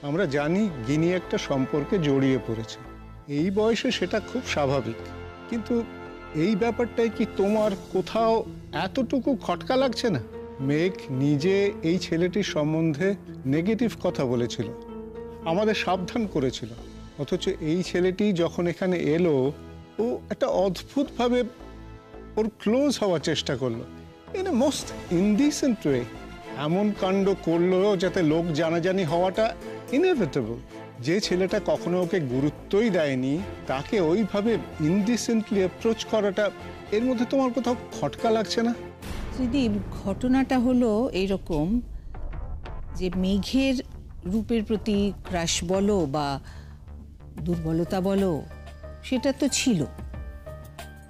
আমরা জানি গিনি একটা সম্পর্কে জড়িয়ে পড়েছে, এই বয়সে সেটা খুব স্বাভাবিক। কিন্তু এই ব্যাপারটাই কি তোমার কোথাও এতটুকু খটকা লাগছে না? মেঘ নিজে এই ছেলেটির সম্বন্ধে নেগেটিভ কথা বলেছিল, আমাদের সাবধান করেছিল, অথচ এই ছেলেটি যখন এখানে এলো ও একটা অদ্ভুতভাবে ওর ক্লোজ হওয়ার চেষ্টা করলো, in a most indecent way. এমন কাণ্ড করলো যাতে লোক জানাজানি হওয়াটা ইনএভিটেবল। যে ছেলেটা কখনো ওকে গুরুত্বই দেয়নি তাকে ওইভাবে ইনডিসেন্টলি অ্যাপ্রোচ করাটা, এর মধ্যে তোমার কোথাও খটকা লাগছে না? ত্রিদীপ, ঘটনাটা হলো এইরকম যে মেঘের রূপের প্রতি ক্রাশ বলো বা দুর্বলতা বলো, সেটা তো ছিল।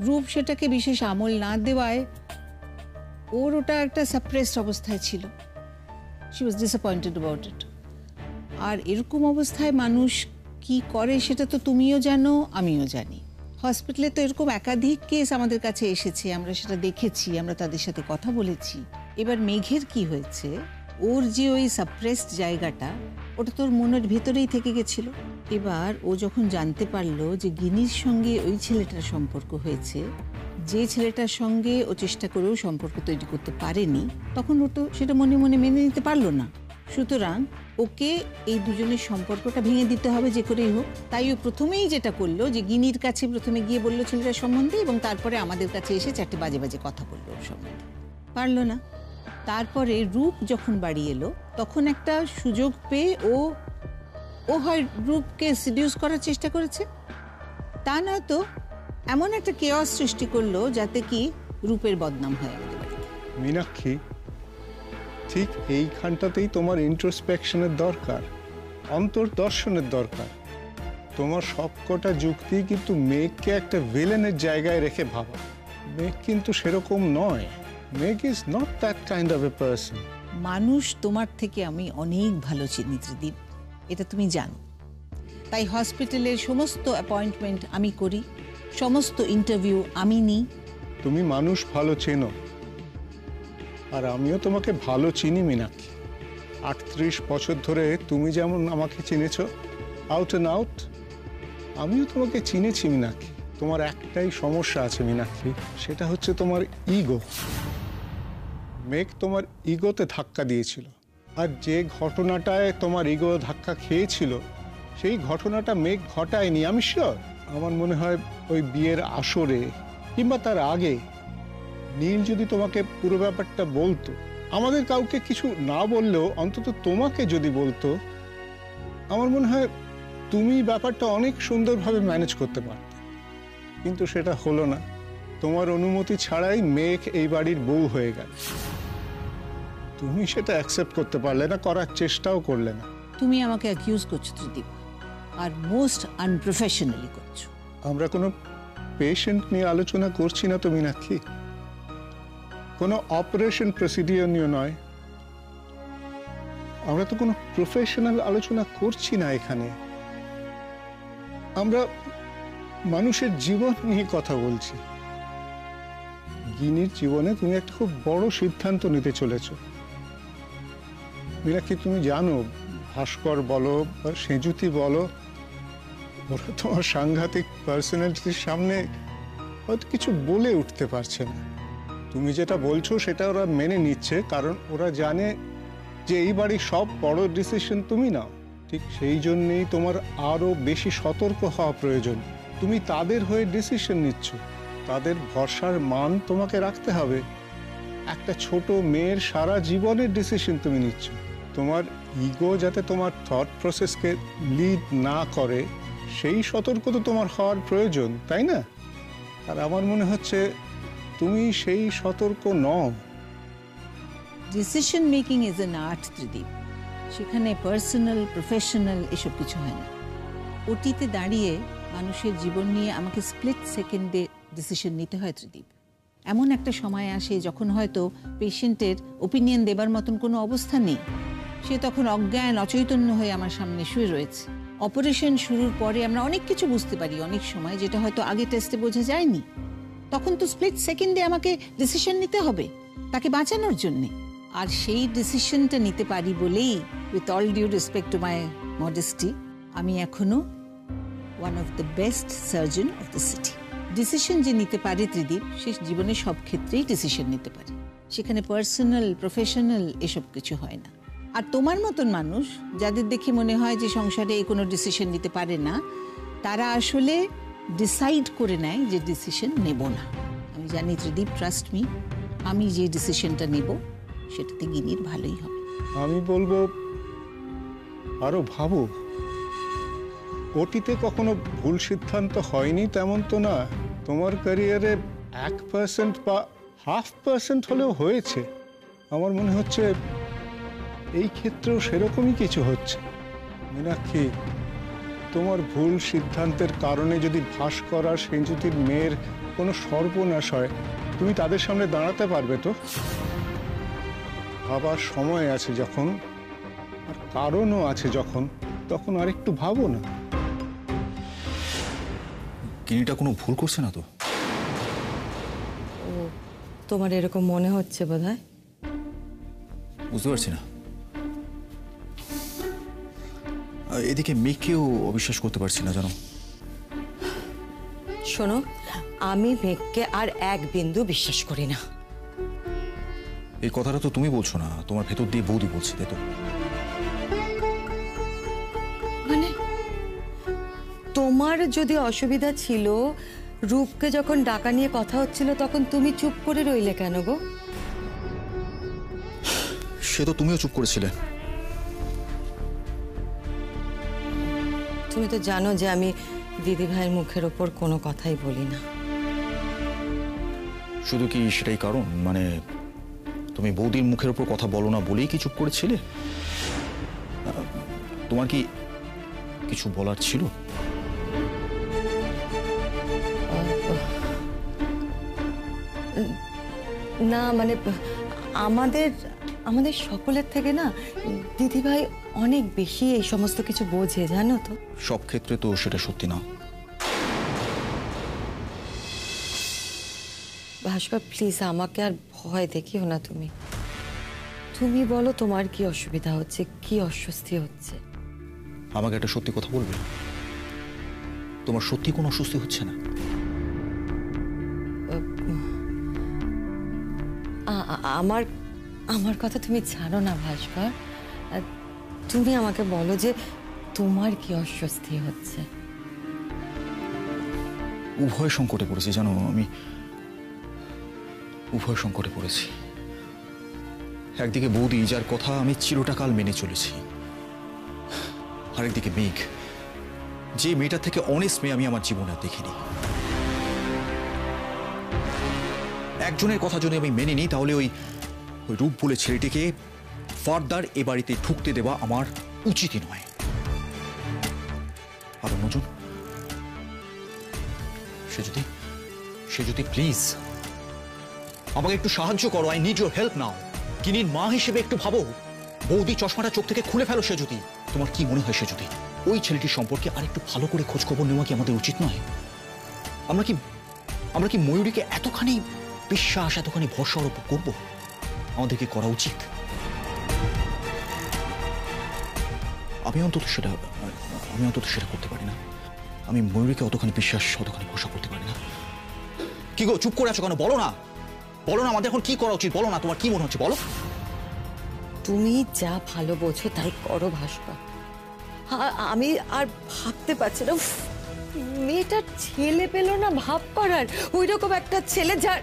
রূপ সেটাকে বিশেষ আমল না দেওয়ায় ওর ওটা একটা সাপ্রেসড অবস্থায় ছিল। She was disappointed about it. আর এরকম অবস্থায় মানুষ কি করে সেটা তো তুমিও জানো, আমিও জানি। হসপিটালে তো এরকম একাধিক কেস আমাদের কাছে এসেছে, আমরা সেটা দেখেছি, আমরা তাদের সাথে কথা বলেছি। এবার মেঘের কি হয়েছে, ওর যে ওই সাপ্রেসড জায়গাটা, ওটা তোর মনের ভেতরেই থেকে গেছিল। এবার ও যখন জানতে পারলো যে গিনির সঙ্গে ওই ছেলেটার সম্পর্ক হয়েছে, যে ছেলেটার সঙ্গে ও চেষ্টা করেও সম্পর্ক তৈরি করতে পারেনি, তখন ও তো সেটা মনে মনে মেনে নিতে পারলো না। সুতরাং ওকে এই দুজনের সম্পর্কটা ভেঙে দিতে হবে যে করেই হোক। তাই ও প্রথমেই যেটা করলো যে গিনির কাছে প্রথমে গিয়ে বললো ছেলেটার সম্বন্ধে, এবং তারপরে আমাদের কাছে এসে চারটে বাজে বাজে কথা বললো ওর সম্বন্ধে। পারলো না। তারপরে রূপ যখন বাড়ি এলো, তখন একটা সুযোগ পেয়ে ও হয় রূপকে সিডিউস করার চেষ্টা করেছে, তা নয়তো এমন একটা কেওয়াস সৃষ্টি করলো যাতে কি রূপের বদনাম হয় আমাদের বাড়িতে। মীনাক্ষী, ঠিক এইখানটাতেই তোমার ইন্ট্রোস্পেকশনের দরকার, অন্তর্দর্শনের দরকার। তোমার সবকটা যুক্তি কিন্তু মেঘকে একটা ভিলেনের জায়গায় রেখে ভাবা। মেঘ কিন্তু সেরকম নয়। মেঘ is not that kind of a person. মানুষ তোমার থেকে আমি অনেক ভালো চিনি ত্রিদীপ, এটা তুমি জানো। তাই হসপিটালের সমস্ত অ্যাপয়েন্টমেন্ট আমি করি, সমস্ত ইন্টারভিউ আমি নিই। তুমি মানুষ ভালো চেনো, আর আমিও তোমাকে ভালো চিনি মীনাক্ষী। 38 বছর ধরে তুমি যেমন আমাকে চিনেছ আউট অ্যান্ড আউট, আমিও তোমাকে চিনেছি মীনাক্ষী। তোমার একটাই সমস্যা আছে মীনাক্ষী, সেটা হচ্ছে তোমার ইগো। মেঘ তোমার ইগোতে ধাক্কা দিয়েছিল, আর যে ঘটনাটায় তোমার ইগো ধাক্কা খেয়েছিল সেই ঘটনাটা মেঘ ঘটায়নি, আমি শিওর। আমার মনে হয় ওই বিয়ের আসরে কিংবা তার আগে নীল যদি তোমাকে পুরো ব্যাপারটা বলতো, আমাদের কাউকে কিছু না বললেও অন্তত তোমাকে যদি বলতো, আমার মনে হয় তুমি ব্যাপারটা অনেক সুন্দরভাবে ম্যানেজ করতে পারতে। কিন্তু সেটা হলো না। তোমার অনুমতি ছাড়াই মেঘ এই বাড়ির বউ হয়ে গেল। তুমি সেটা অ্যাকসেপ্ট করতে পারলে না, করার চেষ্টাও করলে না। তুমি আমাকে অ্যাকিউজ করছো ত্রিদীপ, আর মোস্ট আনপ্রফেশনালি করছো। আমরা কোনো পেশেন্ট নিয়ে আলোচনা করছি না তো মীনাক্ষী, কোনো অপারেশন প্রসিডিওর নিয়ে নয়। আমরা তো কোনো প্রফেশনাল আলোচনা করছি না এখানে। আমরা মানুষের জীবন নিয়ে কথা বলছি। গিনির জীবনে তুমি একটা খুব বড় সিদ্ধান্ত নিতে চলেছ মীনাক্ষী। তুমি জানো, ভাস্কর বলো বা সেজুতি বলো, ওরা তোমার সাংঘাতিক পার্সোনালিটির সামনে হয়তো কিছু বলে উঠতে পারছে না। তুমি যেটা বলছো সেটা ওরা মেনে নিচ্ছে, কারণ ওরা জানে যে এই বাড়ির সব বড় ডিসিশন তুমি নাও। ঠিক সেই জন্যেই তোমার আরো বেশি সতর্ক হওয়া প্রয়োজন। তুমি তাদের হয়ে ডিসিশন নিচ্ছ, তাদের ভরসার মান তোমাকে রাখতে হবে। একটা ছোট মেয়ের সারা জীবনের ডিসিশন তুমি নিচ্ছ। তোমার ইগো যাতে তোমার থট প্রসেসকে লিড না করে, সেই সতর্ক তো তোমার হওয়ার প্রয়োজন, তাই না? আর আমার মনে হচ্ছে তুমি সেই সতর্ক নও। Decision making is an art Tridip, সেখানে পার্সোনাল প্রফেশনাল এসব কিছু হয় না। ওটিতে দাঁড়িয়ে মানুষের জীবন নিয়ে আমাকে স্প্লিট সেকেন্ডে ডিসিশন নিতে হয় ত্রিদীপ। এমন একটা সময় আসে যখন হয়তো পেশেন্টের ওপিনিয়ন দেবার মতন কোনো অবস্থা নেই, সে তখন অজ্ঞান অচৈতন্য হয়ে আমার সামনে শুয়ে রয়েছে। অপারেশন শুরুর পরে আমরা অনেক কিছু বুঝতে পারি অনেক সময়, যেটা হয়তো আগে টেস্টে বোঝা যায়নি। তখন তো স্প্লিট সেকেন্ডে আমাকে ডিসিশন নিতে হবে তাকে বাঁচানোর জন্যে। আর সেই ডিসিশনটা নিতে পারি বলেই, with all due respect to my modesty, আমি এখনো one of the best surgeon of the city. Decision যে নিতে পারে ত্রিদীপ, সে জীবনে সব ক্ষেত্রেই ডিসিশন নিতে পারে, সেখানে পার্সোনাল প্রফেশনাল এসব কিছু হয় না। আর তোমার মতন মানুষ যাদের দেখে মনে হয় যে সংসারে কোনো ডিসিশন নিতে পারে না, তারা আসলে ডিসাইড করে নেয় যে ডিসিশন নেব না। আমি জানি ত্রিদীপ, ট্রাস্ট মি, আমি যে ডিসিশনটা নেব সেটাতে গিনির ভালোই হবে। আমি বলবো আরো ভাবো, অতীতে কখনো ভুল সিদ্ধান্ত হয়নি তেমন তো না। তোমার ক্যারিয়ারে 1% বা 0.5% হলেও হয়েছে। আমার মনে হচ্ছে এই ক্ষেত্রেও সেরকমই কিছু হচ্ছে। মীনাক্ষী, তোমার ভুল সিদ্ধান্তের কারণে যদি ভাস্কর আর সেনজ্যোতির মেয়ের কোনো সর্বনাশ হয়, তুমি তাদের সামনে দাঁড়াতে পারবে তো? ভাবার সময় আছে যখন, আর কারণও আছে যখন, তখন আরেকটু ভাবো না। গিনিটা কোনো ভুল করছে না তো? ও, তোমার এরকম মনে হচ্ছে বোধহয়। বুঝতে পারছি না। এদিকে মেঘকেও অবিশ্বাস করতে পারছি না, জানো। শোনো, আমি মেঘকে আর এক বিন্দু বিশ্বাস করি না। এই কথাটা তো তুমি বলছো না, তোমার ভেতর দিয়ে বৌদি বলছে, তাই তো? মানে তোমার যদি অসুবিধা ছিল, রূপকে যখন ডাকা নিয়ে কথা হচ্ছিল তখন তুমি চুপ করে রইলে কেন গো? সে তো তুমিও চুপ করেছিলে। তুমি তো জানো যে আমি দিদি ভাইয়ের মুখের ওপর কোনো কথাই বলি না। শুধু কি সেটাই কারণ? মানে তুমি বৌদির মুখের ওপর কথা বলো না বলেই কি চুপ করেছিলে? তোমার কি কিছু বলার ছিল? না মানে আমাদের আমাদের সকলের থেকে না দিদিভাই অনেক বেশি এই সমস্ত কিছু বোঝে, জানো তো। সব ক্ষেত্রে তো সেটা সত্যি না। ভাস্কর, প্লিজ আমাকে আর ভয় দেখিও না। তুমি তুমি বলো তোমার কি অসুবিধা হচ্ছে, কি অস্বস্তি হচ্ছে? আমাকে একটা সত্যি কথা বলবে? তোমার সত্যি কোনো অস্বস্তি হচ্ছে না? আমার আমার কথা তুমি জানো না ভাস্কর। তুমি আমাকে বলো যে তোমার কি অস্বস্তি হচ্ছে। উভয় সংকটে পড়েছি, জানো। আমি উভয় সংকটে পড়েছি। একদিকে বৌদি, যার কথা আমি চিরটাকাল মেনে চলেছি, আরেকদিকে মেঘ, যে মেয়েটা থেকে অনেস্ট মেয়ে আমি আমার জীবনে আর দেখিনি। একজনের কথা যদি আমি মেনে নিই, তাহলে ওই রূপ বলে ছেলেটিকে ফার্দার এ বাড়িতে ঢুকতে দেওয়া আমার উচিতই নয়। আর অন্যজন, সে যদি প্লিজ আমাকে একটু সাহায্য করো। আই নিড ইউর হেল্প নাও। কিনির মা হিসেবে একটু ভাবো। বৌদি চশমাটা চোখ থেকে খুলে ফেলো। সে যদি, তোমার কি মনে হয় সে যদি ওই ছেলেটির সম্পর্কে আর একটু ভালো করে খোঁজ খবর নেওয়া কি আমাদের উচিত নয়? আমরা কি ময়ূরীকে এতখানি বিশ্বাস, এতখানি ভরসা আরোপ করবো? আমাদেরকে করা উচিত। আমি অন্তত সেটা করতে পারি না। আমি ময়ূরীকে অতখানি বিশ্বাস, অতখানি ভরসা করতে পারি না। কি গো, চুপ করে আছো কেন? বলো না, আমাদের এখন কি করা উচিত? বলো না, তোমার কি মনে হচ্ছে বলো। তুমি যা ভালো বোঝো তাই করো ভাস্কর। আমি আর ভাবতে পারছি না। মেয়েটার ছেলে পেল না ভাব করার, ওই রকম একটা ছেলে, যার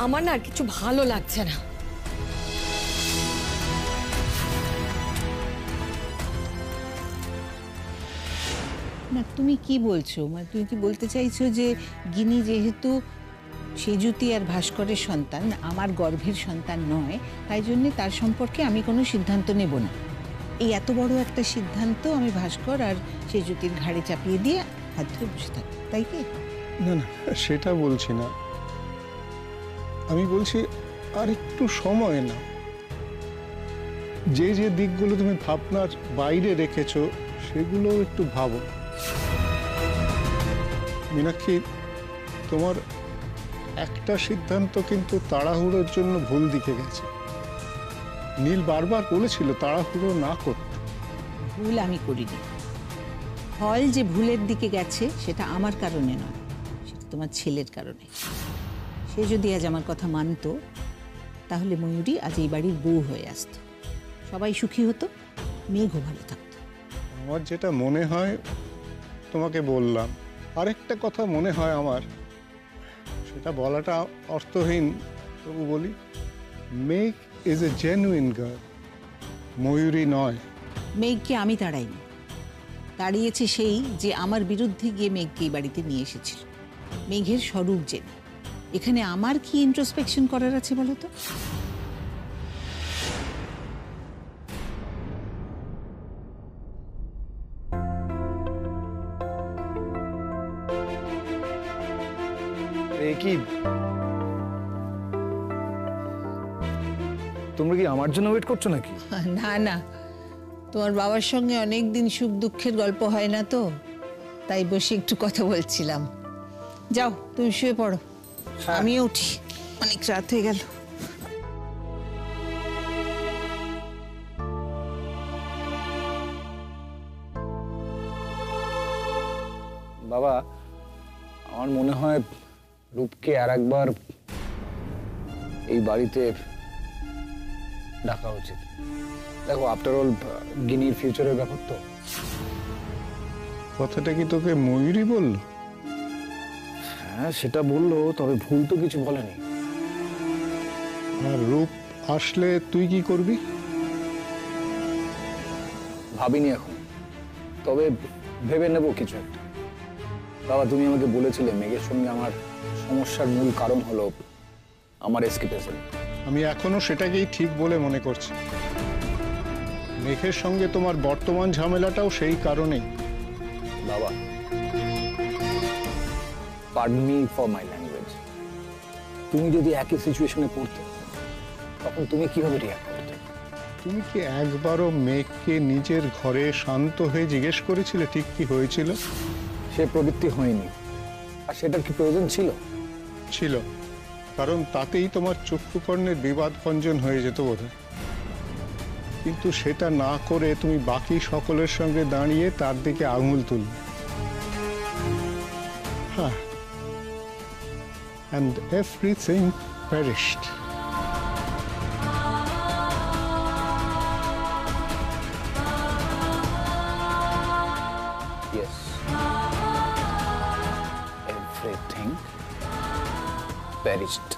আমার না আর কিছু ভালো লাগছে না। না, তুমি কি বলছো? মানে তুমি কি বলতে চাইছো যে গিনি যেহেতু সেজুতি আর ভাস্করের সন্তান, আমার গর্ভের সন্তান নয়, তাই জন্য তার সম্পর্কে আমি কোনো সিদ্ধান্ত নেব না? এই এত বড় একটা সিদ্ধান্ত আমি ভাস্কর আর সেজুতির ঘাড়ে চাপিয়ে দিয়ে হাত ধরে বসে থাকি, তাই কি? না না, সেটা বলছি না। আমি বলছি আর একটু সময় না। যে দিকগুলো তুমি ভাবনার বাইরে রেখেছো সেগুলো একটু ভাবো। মীনাক্ষী, তোমার একটা সিদ্ধান্ত কিন্তু তাড়াহুড়োর জন্য ভুল দিকে গেছে। নীল বারবার বলেছিল তাড়াহুড়ো না করতে। ভুল আমি করিনি। ফল যে ভুলের দিকে গেছে সেটা আমার কারণে নয়, সেটা তোমার ছেলের কারণে। সে যদি আজ আমার কথা মানতো তাহলে ময়ূরী আজ এই বাড়ির বউ হয়ে আসতো, সবাই সুখী হতো, মেঘও ভালো থাকতো। আমার যেটা মনে হয় তোমাকে বললাম। আরেকটা কথা মনে হয় আমার, সেটা বলাটা অর্থহীন, তবু বলি। মেঘ ইজ এ জেনুইন গার্ল, ময়ূরী নয়। মেঘকে আমি তাড়াইনি, তাড়িয়েছে সেই যে আমার বিরুদ্ধে গিয়ে মেঘকে এই বাড়িতে নিয়ে এসেছিল। মেঘের স্বরূপ জেনে এখানে আমার কি ইন্ট্রোস্পেকশন করার আছে বলো তো? এ কি, তোমরা কি আমার জন্য ওয়েট করছো নাকি? না না, তোমার বাবার সঙ্গে অনেক দিন সুখ দুঃখের গল্প হয় না তো, তাই বসে একটু কথা বলছিলাম। যাও তুমি শুয়ে পড়ো, আমিও উঠি, অনেক রাত হয়ে গেল। বাবা, আমার মনে হয় রূপকে আর একবার এই বাড়িতে ডাকা উচিত। দেখো, আফটার অল গিনির ফিউচারের ব্যাপার তো। কথাটা কি তোকে ময়ূরী বলল? হ্যাঁ, সেটা বললো, তবে ভুল তো কিছু বলেনি। আর রূপ আসলে তুই কি করবি? ভাবিনি এখন, তবে ভেবে নেব কিছু একটা। বাবা, তুমি আমাকে বলেছিলে মেঘের সঙ্গে আমার সমস্যার মূল কারণ হলো আমার এসকেপিজম। আমি এখনো সেটাকেই ঠিক বলে মনে করছি। মেঘের সঙ্গে তোমার বর্তমান ঝামেলাটাও সেই কারণেই। বাবা, pardon me for my language, তুমি যদি একই সিচুয়েশনে পড়তে, তখন তুমি কিভাবে রিয়াক্ট করতে? তুমি কি একবারও মেঘকে নিজের ঘরে শান্ত হয়ে জিজ্ঞেস করেছিলে ঠিক কি হয়েছিল? সে প্রবৃত্তি হয়নি, আর সেটার কি প্রয়োজন ছিল? ছিল, কারণ তাতেই তোমার চক্ষুকর্ণের বিবাদ ভঞ্জন হয়ে যেত বোধহয়। কিন্তু সেটা না করে তুমি বাকি সকলের সঙ্গে দাঁড়িয়ে তার দিকে আঙুল তুললে। হ্যাঁ, and everything perished. Yes. Everything perished.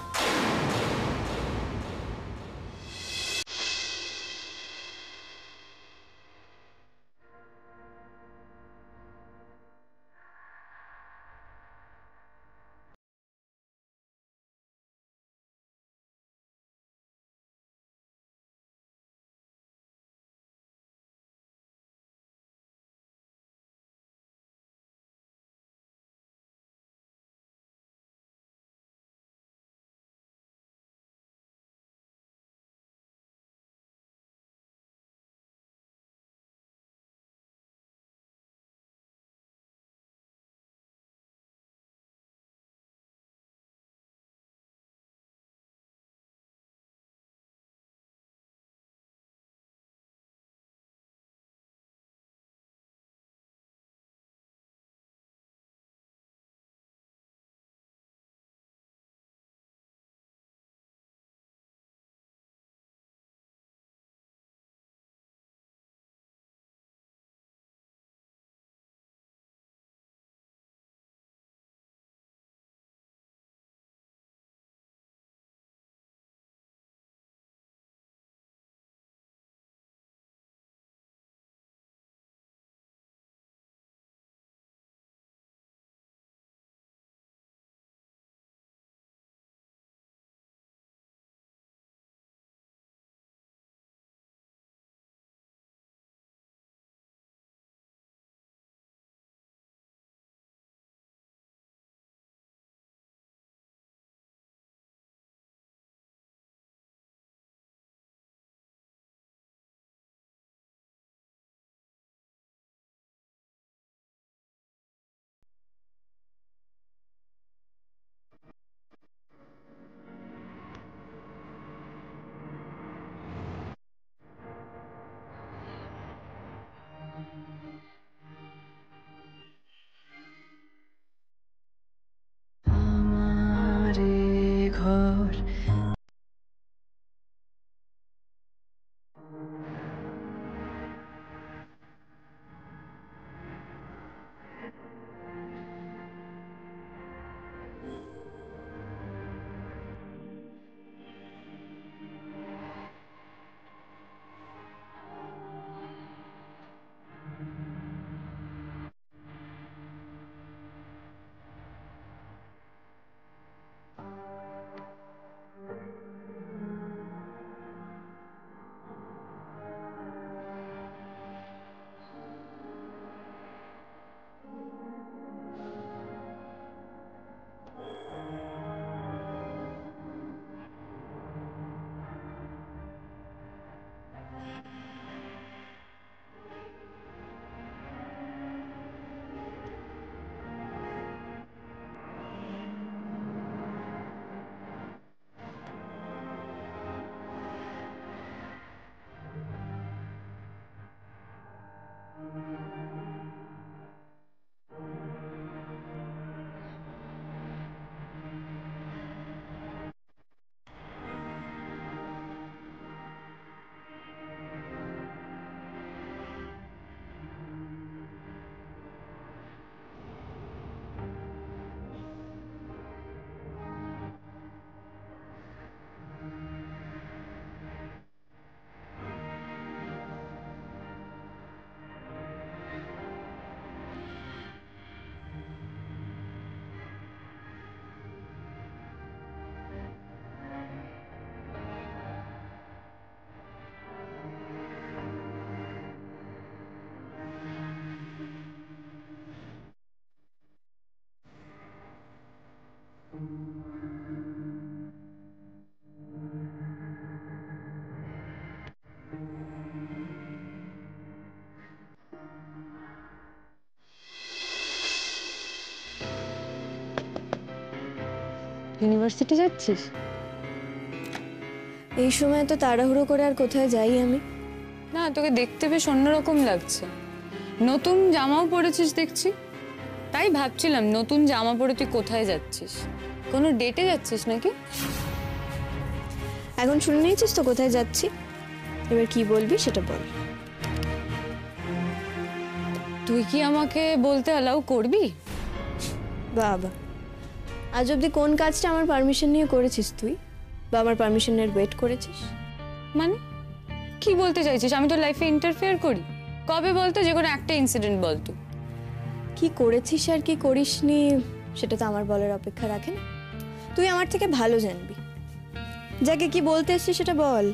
University যাচ্ছিস? এই সময় তো তাড়াহুড়ো করে আর কোথায় যাই আমি? না, তোকে দেখতে বেশ অন্যরকম লাগছে। নতুন জামাও পরেছিস দেখছি। তাই ভাবছিলাম নতুন জামা পরে তুই কোথায় যাচ্ছিস? কোনো ডেটে যাচ্ছিস নাকি? এখন শুনে নিয়েছিস তো কোথায় যাচ্ছি, এবার কি বলবি সেটা বল। তুই কি আমাকে বলতে অ্যালাউ করবি? বাবা, আজ অব্দি কোন কাজটা আমার পারমিশন নিয়ে করেছিস তুই, বা আমার পারমিশনের ওয়েট করেছিস? মানে কি বলতে চাইছিস? আমি তো লাইফে ইন্টারফেয়ার করি? কবে বলতো? যে কোনো একটা ইনসিডেন্ট বলতো। কি করেছিস আর কি করিসনি সেটা তো আমার বলার অপেক্ষা রাখে না। তুই আমার থেকে ভালো জানবি। যাকে কি বলতে এসছিস সেটা বল।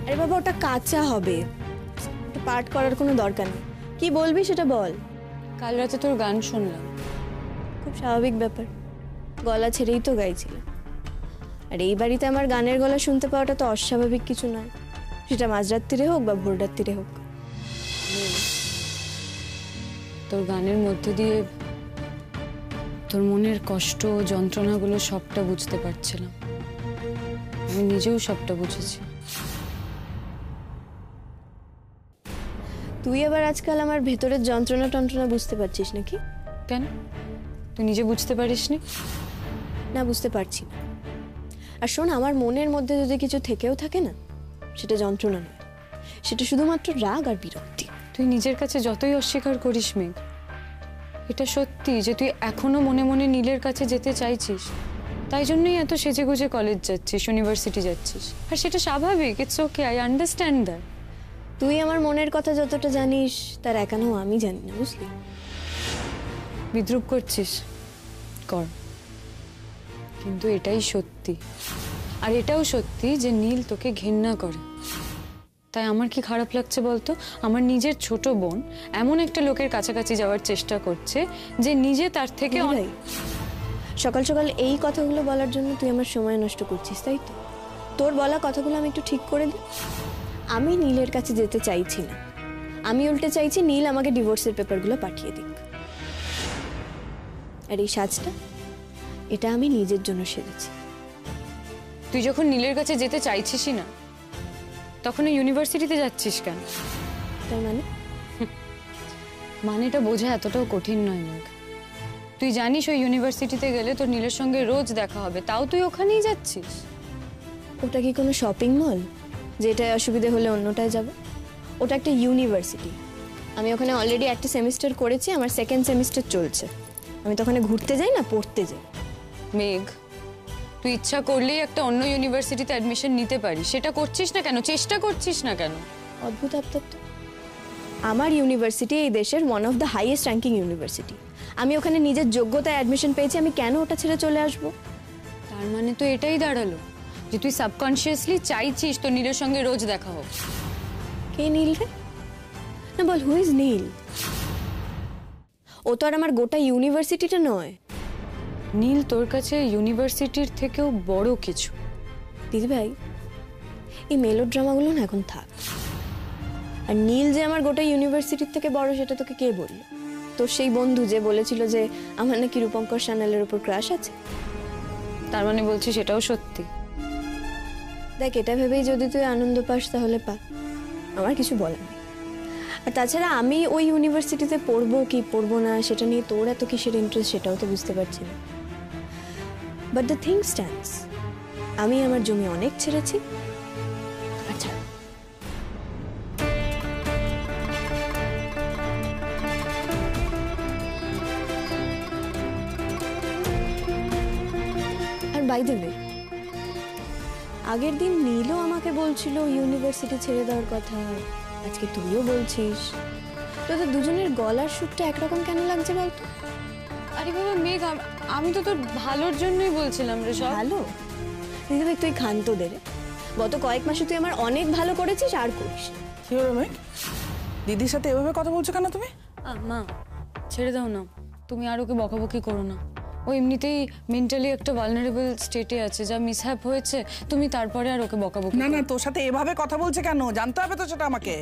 আরে বাবা, ওটা কাঁচা হবে, ওটা পাঠ করার কোনো দরকার নেই। কি বলবি সেটা বল। কাল রাতে তোর গান শুনলাম। খুব স্বাভাবিক ব্যাপার, গলা ছেড়েই তো গাইছিলাম। আর এই বাড়িতে আমার গানের গলা শুনতে পাওয়াটা তো অস্বাভাবিক কিছু নয়, সেটা মাঝরাত্রিরে হোক বা ভোর রাত্রিরে হোক। তোর গানের মধ্যে দিয়ে তোর মনের কষ্ট যন্ত্রণাগুলো সবটা বুঝতে পারছিলাম। আমি নিজেও সবটা বুঝেছি। তুই আবার আজকাল আমার ভেতরের যন্ত্রণা টন্ত্রণা বুঝতে পারছিস নাকি? কেন? তুই নিজে বুঝতে পারিসনি? না, বুঝতে পারছি না। আর শোন, আমার মনের মধ্যে যদি কিছু থেকেও থাকে না, সেটা যন্ত্রণা নয়, সেটা শুধুমাত্র রাগ আর বিরক্তি। তুই নিজের কাছে যতই অস্বীকার করিস মেঘ, এটা সত্যি যে তুই এখনো মনে মনে নীলের কাছে যেতে চাইছিস। তাই জন্যই এত সেজেগুজে কলেজ যাচ্ছিস, ইউনিভার্সিটি যাচ্ছিস। আর সেটা স্বাভাবিক, it's okay, I understand that. তুই আমার মনের কথা যতটা জানিস তার একানো আমি জানি না, বুঝলি? বিদ্রুপ করছিস কর, কিন্তু এটাই সত্যি। আর এটাও সত্যি যে নীল তোকে ঘেন্না করে। তাই আমার কি খারাপ লাগছে বলতো? আমার নিজের ছোট বোন এমন একটা লোকের কাছাকাছি যাওয়ার চেষ্টা করছে যে নিজে তার থেকে ভাই, সকাল সকাল এই কথাগুলো বলার জন্য তুই আমার সময় নষ্ট করছিস, তাই তো? তোর বলা কথাগুলো আমি একটু ঠিক করে দিই। আমি নীলের কাছে যেতে চাইছি না, আমি উল্টে চাইছি নীল আমাকে ডিভোর্সের পেপারগুলো পাঠিয়ে দিক। আর এই সাজটা, এটা আমি নিজের জন্য সেজেছি। তুই যখন নীলের কাছে যেতে চাইছিসই না, তখন ইউনিভার্সিটিতে যাচ্ছিস কেন? তার মানে মানেটা বোঝা এতটাও কঠিন নয় মেঘ। তুই জানিস ওই ইউনিভার্সিটিতে গেলে তোর নীলের সঙ্গে রোজ দেখা হবে, তাও তুই ওখানেই যাচ্ছিস। ওটা কি কোনো শপিং মল যেটায় অসুবিধে হলে অন্যটায় যাব? ওটা একটা ইউনিভার্সিটি। আমি ওখানে অলরেডি একটা সেমিস্টার করেছি, আমার সেকেন্ড সেমিস্টার চলছে। আমি তো ওখানে ঘুরতে যাই না, পড়তে যাই। মেঘ, তুই ইচ্ছা করলেই একটা অন্য ইউনিভার্সিটিতে অ্যাডমিশন নিতে পারিস, সেটা করছিস না কেন? চেষ্টা করছিস না কেন? অদ্ভুত আবদার তো। আমার ইউনিভার্সিটি এই দেশের one of the highest ranking university. আমি ওখানে নিজের যোগ্যতায় অ্যাডমিশন পেয়েছি, আমি কেন ওটা ছেড়ে চলে আসবো? তার মানে তো এটাই দাঁড়ালো যে তুই সাবকনসিয়াসলি চাইছিস তোর নীলের সঙ্গে রোজ দেখা হোক। কে নীল রে? না বল, হু ইজ নীল? ও তো আর আমার গোটা ইউনিভার্সিটিটা নয়। নীল তোর কাছে ইউনিভার্সিটির থেকেও বড় কিছু। দিদি ভাই, এই মেলোড্রামাগুলো না এখন থাক। আর নীল যে আমার গোটা ইউনিভার্সিটির থেকে বড় সেটা তোকে কে বলল? তোর সেই বন্ধু যে বলেছিল যে আমার নাকি রূপঙ্কর সান্যালের উপর ক্রাশ আছে। তার মানে বলছি সেটাও সত্যি? দেখ, এটা ভেবেই যদি তুই আনন্দ পাস তাহলে পা, আমার কিছু বলার নেই। আর তাছাড়া আমি ওই ইউনিভার্সিটিতে পড়বো কি পড়বো না সেটা নিয়ে তোর এত কিসের ইন্টারেস্ট সেটাও তো বুঝতে পারছি না। বাট দ্য থিং স্ট্যান্ডস, আমি আমার জমি অনেক ছেড়েছি। আচ্ছা, আর বাই দ্য ওয়ে, আগের দিন নীলও আমাকে বলছিল ইউনিভার্সিটি ছেড়ে দেওয়ার কথা, আজকে তুইও বলছিস। তোদের দুজনের গলার সুরটা একরকম কেন লাগছে বলতো? আরে বাবা মেঘ, আমি তো তোর ভালোর জন্যই বলছিলাম রে সব। ভালো? দিদি ভাই, তুই ক্ষান্ত দে রে। গত কয়েক মাসে তুই আমার অনেক ভালো করেছিস, আর করিস। কি হলো মেঘ? দিদির সাথে এভাবে কথা বলছো কেন তুমি? মা, ছেড়ে দাও না, তুমি আর ওকে বকাবকি করো না। ও এমনিতেই মেন্টালি একটা ভালনারেবল স্টেটে আছে, যা মিসহ্যাপ হয়েছে। তুমি তারপরে আর ওকে বকাবকি না না, তোর সাথে এভাবে কথা বলছে কেন? জানতে হবে তো সেটা আমাকে।